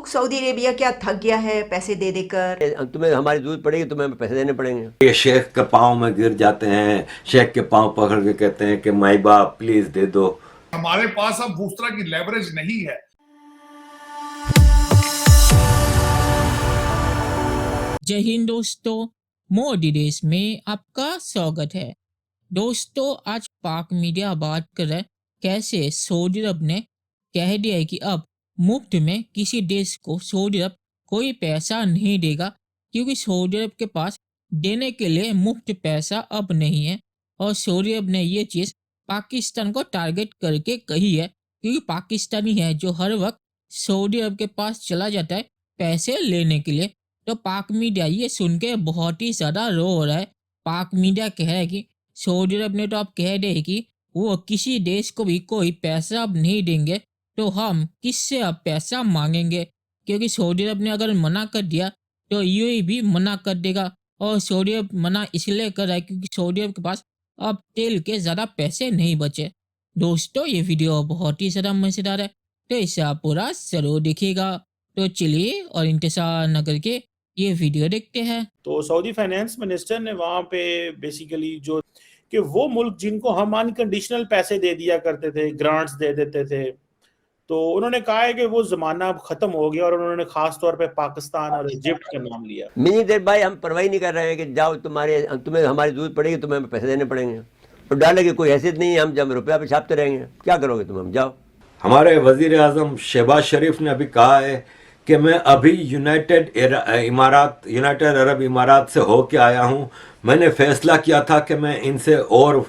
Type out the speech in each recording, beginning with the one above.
Saudi Arabia क्या थक गया है पैसे दे देकर? तुम्हें हमारी जरूरत पड़ेगी, तुम्हें पैसे देने पड़ेंगे। ये शेख के पाँव में गिर जाते हैं, शेख के पाँव पकड़ के कहते हैं कि माई बाप प्लीज दे दो। हमारे पास अब उस तरह की लेवरेज नहीं है। जय हिंद दोस्तों, मोदी देश में आपका स्वागत है। दोस्तों, आज पाक मीडिया बात कर रहा है कैसे सऊदी अरब ने कह दिया है कि अब मुफ्त में किसी देश को सऊदी अरब कोई पैसा नहीं देगा, क्योंकि सऊदी अरब के पास देने के लिए मुफ्त पैसा अब नहीं है। और सऊदी अरब ने ये चीज़ पाकिस्तान को टारगेट करके कही है, क्योंकि पाकिस्तानी है जो हर वक्त सऊदी अरब के पास चला जाता है पैसे लेने के लिए। तो पाक मीडिया ये सुन के बहुत ही ज़्यादा रो रहा है। पाक मीडिया कह रहा है कि सऊदी अरब ने तो अब कह दे कि वो किसी देश को भी कोई पैसा अब नहीं देंगे, तो हम किससे अब पैसा मांगेंगे, क्योंकि सऊदी अरब ने अगर मना कर दिया तो यूएई भी मना कर देगा। और सऊदी अरब मना इसलिए कर रहा है क्योंकि सऊदी अरब के पास अब तेल के ज़्यादा पैसे नहीं बचे। दोस्तों, ये वीडियो बहुत ही ज़्यादा मज़ेदार है, तो इसे आप पूरा ज़रूर देखिएगा। तो चलिए और इंतजार न करके ये वीडियो देखते हैं। तो सऊदी फाइनेंस मिनिस्टर ने वहाँ पे बेसिकली जो कि वो मुल्क जिनको हम अनकंडीशनल पैसे दे दिया करते थे, ग्रांट्स दे देते थे, तो उन्होंने कहा है कि वो ज़माना अब ख़त्म हो गया और उन्होंने ख़ास तौर पे पाकिस्तान और इजिप्ट का नाम लिया। मिनी देर भाई, हम परवाही नहीं कर रहे हैं कि जाओ तुम्हें हमारी जरूरत पड़ेगी, तुम्हें पैसे देने पड़ेंगे। और डॉलर की कोई हैसियत नहीं है, हम जब रुपया पे छापते रहेंगे, क्या करोगे तुम? हम जाओ। हमारे वजीर आजम शहबाज शरीफ ने अभी कहा है कि मैं अभी यूनाइटेड अरब इमारात से होके आया हूँ। मैंने फैसला किया था कि मैं इनसे और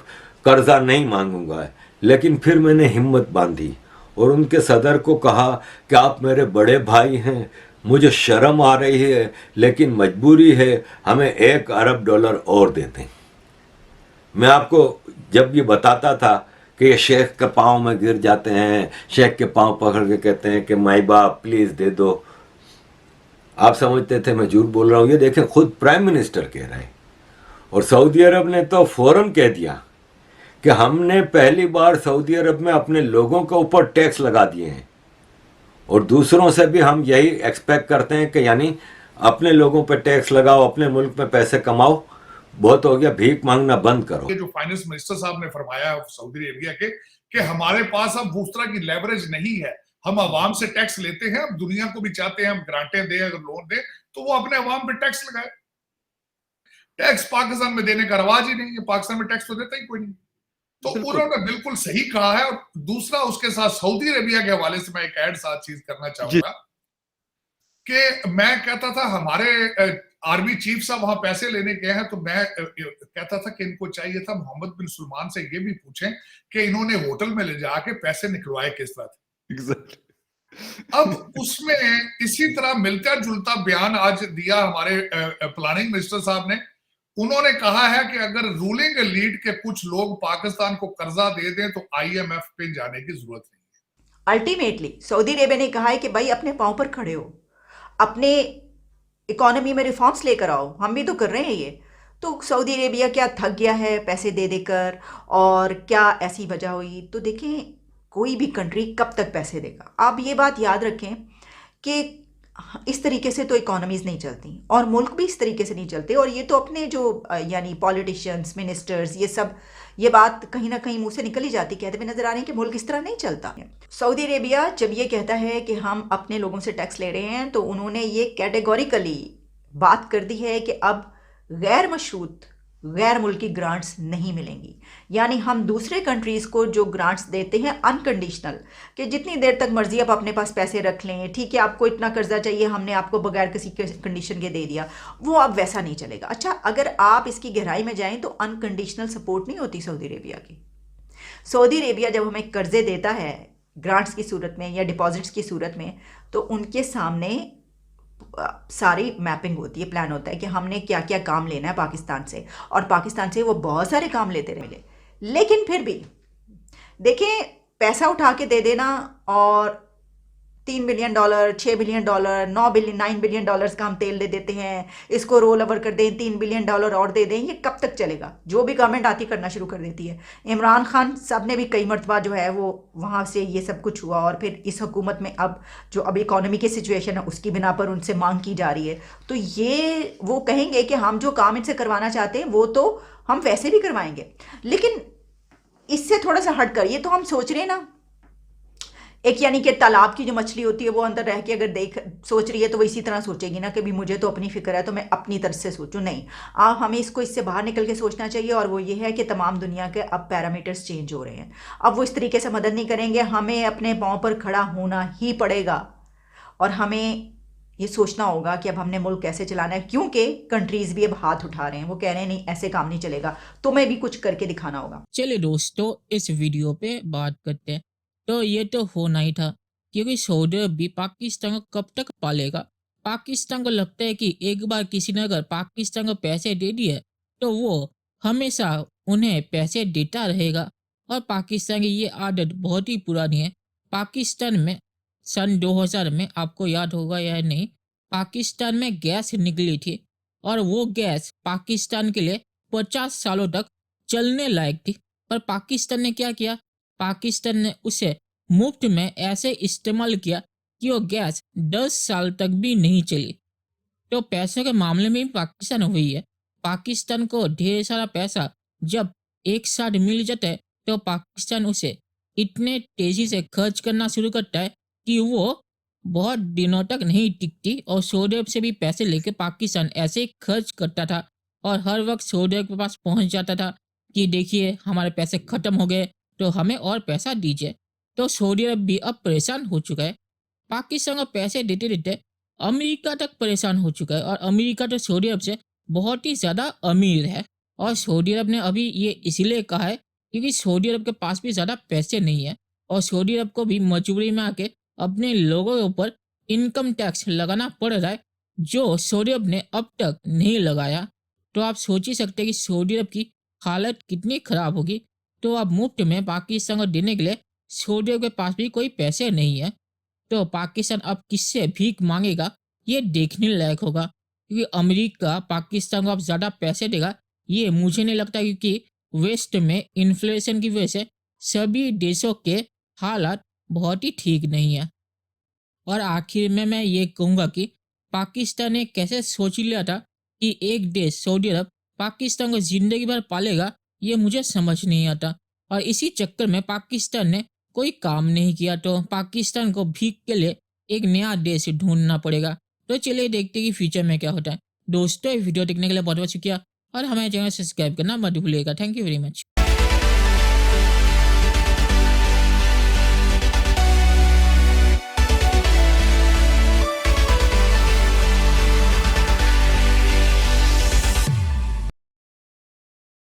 कर्जा नहीं मांगूंगा, लेकिन फिर मैंने हिम्मत बांधी और उनके सदर को कहा कि आप मेरे बड़े भाई हैं, मुझे शर्म आ रही है लेकिन मजबूरी है, हमें $1 अरब और दे दें। मैं आपको जब ये बताता था कि ये शेख के पाँव में गिर जाते हैं, शेख के पाँव पकड़ के कहते हैं कि माई बाप प्लीज़ दे दो, आप समझते थे मैं झूठ बोल रहा हूँ। ये देखें, खुद प्राइम मिनिस्टर कह रहे हैं। और सऊदी अरब ने तो फौरन कह दिया कि हमने पहली बार सऊदी अरब में अपने लोगों के ऊपर टैक्स लगा दिए हैं और दूसरों से भी हम यही एक्सपेक्ट करते हैं कि यानी अपने लोगों पर टैक्स लगाओ, अपने मुल्क में पैसे कमाओ, बहुत हो गया, भीख मांगना बंद करो। ये जो फाइनेंस मिनिस्टर साहब ने फरमाया सऊदी अरेबिया के कि हमारे पास अब उस तरह की लेवरेज नहीं है, हम अवाम से टैक्स लेते हैं, अब दुनिया को भी चाहते हैं हम ग्रांटें दें, अगर लोन दें तो वो अपने अवाम पे टैक्स लगाए। टैक्स पाकिस्तान में देने का रवाज ही नहीं है, पाकिस्तान में टैक्स तो देता ही कोई नहीं। तो उन्होंने बिल्कुल सही कहा है। और दूसरा, उसके साथ सऊदी अरेबिया के हवाले से मैं एक ऐड साथ चीज करना चाहूंगा कि मैं कहता था हमारे आर्मी चीफ साहब वहां पैसे लेने गए हैं, तो मैं कहता था कि इनको चाहिए था मोहम्मद बिन सलमान से ये भी पूछें कि इन्होंने होटल में ले जाके पैसे निकलवाए किस तरह थे। अब उसमें इसी तरह मिलता जुलता बयान आज दिया हमारे प्लानिंग मिनिस्टर साहब ने। उन्होंने कहा है कि अगर रूलिंग एलीट के कुछ लोग पाकिस्तान को कर्जा दे दें तो IMF पे जाने की जरूरत नहीं है। अल्टीमेटली सऊदी अरेबिया ने कहा है कि भाई अपने पांव पर खड़े हो, अपने इकोनॉमी में रिफॉर्म्स लेकर आओ, हम भी तो कर रहे हैं ये। तो सऊदी अरेबिया क्या थक गया है पैसे दे देकर, और क्या ऐसी वजह हुई? तो देखें, कोई भी कंट्री कब तक पैसे देगा? आप ये बात याद रखें कि इस तरीके से तो इकोनॉमीज़ नहीं चलती और मुल्क भी इस तरीके से नहीं चलते। और ये तो अपने जो यानी पॉलिटिशियंस, मिनिस्टर्स, ये सब ये बात कहीं ना कहीं मुंह से निकल ही जाती, कहते हुए नजर आ रहे हैं कि मुल्क इस तरह नहीं चलता। सऊदी अरेबिया जब ये कहता है कि हम अपने लोगों से टैक्स ले रहे हैं, तो उन्होंने ये कैटेगोरिकली बात कर दी है कि अब गैर मशरूत गैर मुल्की ग्रांट्स नहीं मिलेंगी। यानी हम दूसरे कंट्रीज़ को जो ग्रांट्स देते हैं अनकंडीशनल, कि जितनी देर तक मर्जी आप अपने पास पैसे रख लें, ठीक है, आपको इतना कर्जा चाहिए, हमने आपको बगैर किसी कंडीशन के दे दिया, वो अब वैसा नहीं चलेगा। अच्छा, अगर आप इसकी गहराई में जाएं तो अनकंडीशनल सपोर्ट नहीं होती सऊदी अरेबिया की। सऊदी अरेबिया जब हमें कर्जे देता है ग्रांट्स की सूरत में या डिपॉजिट्स की सूरत में, तो उनके सामने सारी मैपिंग होती है, प्लान होता है कि हमने क्या क्या काम लेना है पाकिस्तान से, और पाकिस्तान से वो बहुत सारे काम लेते रहे। लेकिन फिर भी देखें, पैसा उठा के दे देना और $3 बिलियन, $6 बिलियन, $9 बिलियन का हम तेल दे देते हैं, इसको रोल ओवर कर दें, $3 बिलियन और दे दें, ये कब तक चलेगा? जो भी गवर्नमेंट आती करना शुरू कर देती है। इमरान खान साहब ने भी कई मरतबा जो है वो वहाँ से ये सब कुछ हुआ, और फिर इस हुकूमत में अब जो अभी इकॉनमी की सिचुएशन है उसकी बिना पर उनसे मांग की जा रही है। तो ये वो कहेंगे कि हम जो काम इनसे करवाना चाहते हैं वो तो हम वैसे भी करवाएंगे, लेकिन इससे थोड़ा सा हट कर ये तो हम सोच रहे हैं ना, एक यानी कि तालाब की जो मछली होती है वो अंदर रह के अगर सोच रही है तो वो इसी तरह सोचेगी ना कि भी मुझे तो अपनी फिक्र है तो मैं अपनी तरफ से सोचूं। नहीं, आप हमें इसको इससे बाहर निकल के सोचना चाहिए, और वो ये है कि तमाम दुनिया के अब पैरामीटर्स चेंज हो रहे हैं। अब वो इस तरीके से मदद नहीं करेंगे, हमें अपने पाँव पर खड़ा होना ही पड़ेगा, और हमें ये सोचना होगा कि अब हमने मुल्क कैसे चलाना है, क्योंकि कंट्रीज भी अब हाथ उठा रहे हैं। वो कह रहे हैं नहीं ऐसे काम नहीं चलेगा, तुम्हें भी कुछ करके दिखाना होगा। चलिए दोस्तों, इस वीडियो पे बात करते हैं। तो ये तो होना ही था, क्योंकि सऊदी अरब भी पाकिस्तान को कब तक पालेगा। पाकिस्तान को लगता है कि एक बार किसी ने अगर पाकिस्तान को पैसे दे दिए तो वो हमेशा उन्हें पैसे देता रहेगा। और पाकिस्तान की ये आदत बहुत ही पुरानी है। पाकिस्तान में सन 2000 में, आपको याद होगा या नहीं, पाकिस्तान में गैस निकली थी, और वो गैस पाकिस्तान के लिए 50 सालों तक चलने लायक थी। पर पाकिस्तान ने क्या किया? पाकिस्तान ने उसे मुफ्त में ऐसे इस्तेमाल किया कि वो गैस 10 साल तक भी नहीं चली। तो पैसों के मामले में भी पाकिस्तान हुई है। पाकिस्तान को ढेर सारा पैसा जब एक साथ मिल जाता है तो पाकिस्तान उसे इतने तेजी से खर्च करना शुरू करता है कि वो बहुत दिनों तक नहीं टिकती। और सऊदी अरब से भी पैसे लेके पाकिस्तान ऐसे ही खर्च करता था, और हर वक्त सऊदी अरब के पास पहुंच जाता था कि देखिए हमारे पैसे खत्म हो गए तो हमें और पैसा दीजिए। तो सऊदी अरब भी अब परेशान हो चुका है। पाकिस्तान को पैसे देते देते अमेरिका तक परेशान हो चुका है, और अमेरिका तो सऊदी अरब से बहुत ही ज़्यादा अमीर है। और सऊदी अरब ने अभी ये इसीलिए कहा है क्योंकि सऊदी अरब के पास भी ज़्यादा पैसे नहीं है, और सऊदी अरब को भी मजबूरी में आके अपने लोगों के ऊपर इनकम टैक्स लगाना पड़ रहा है, जो सऊदी अरब ने अब तक नहीं लगाया। तो आप सोच ही सकते हैं कि सऊदी अरब की हालत कितनी ख़राब होगी। तो अब मुफ्त में पाकिस्तान को देने के लिए सऊदी अरब के पास भी कोई पैसे नहीं है। तो पाकिस्तान अब किससे भीख मांगेगा, ये देखने लायक होगा। क्योंकि अमेरिका पाकिस्तान को अब ज़्यादा पैसे देगा, ये मुझे नहीं लगता, क्योंकि वेस्ट में इन्फ्लेशन की वजह से सभी देशों के हालात बहुत ही ठीक नहीं है। और आखिर में मैं ये कहूँगा कि पाकिस्तान ने कैसे सोच लिया था कि एक देश सऊदी अरब पाकिस्तान को ज़िंदगी भर पालेगा, ये मुझे समझ नहीं आता। और इसी चक्कर में पाकिस्तान ने कोई काम नहीं किया, तो पाकिस्तान को भीख के लिए एक नया देश ढूंढना पड़ेगा। तो चलिए देखते हैं कि फ्यूचर में क्या होता है। दोस्तों, ये वीडियो देखने के लिए बहुत बहुत शुक्रिया, और हमारे चैनल सब्सक्राइब करना मत भूलिएगा। Thank you very much.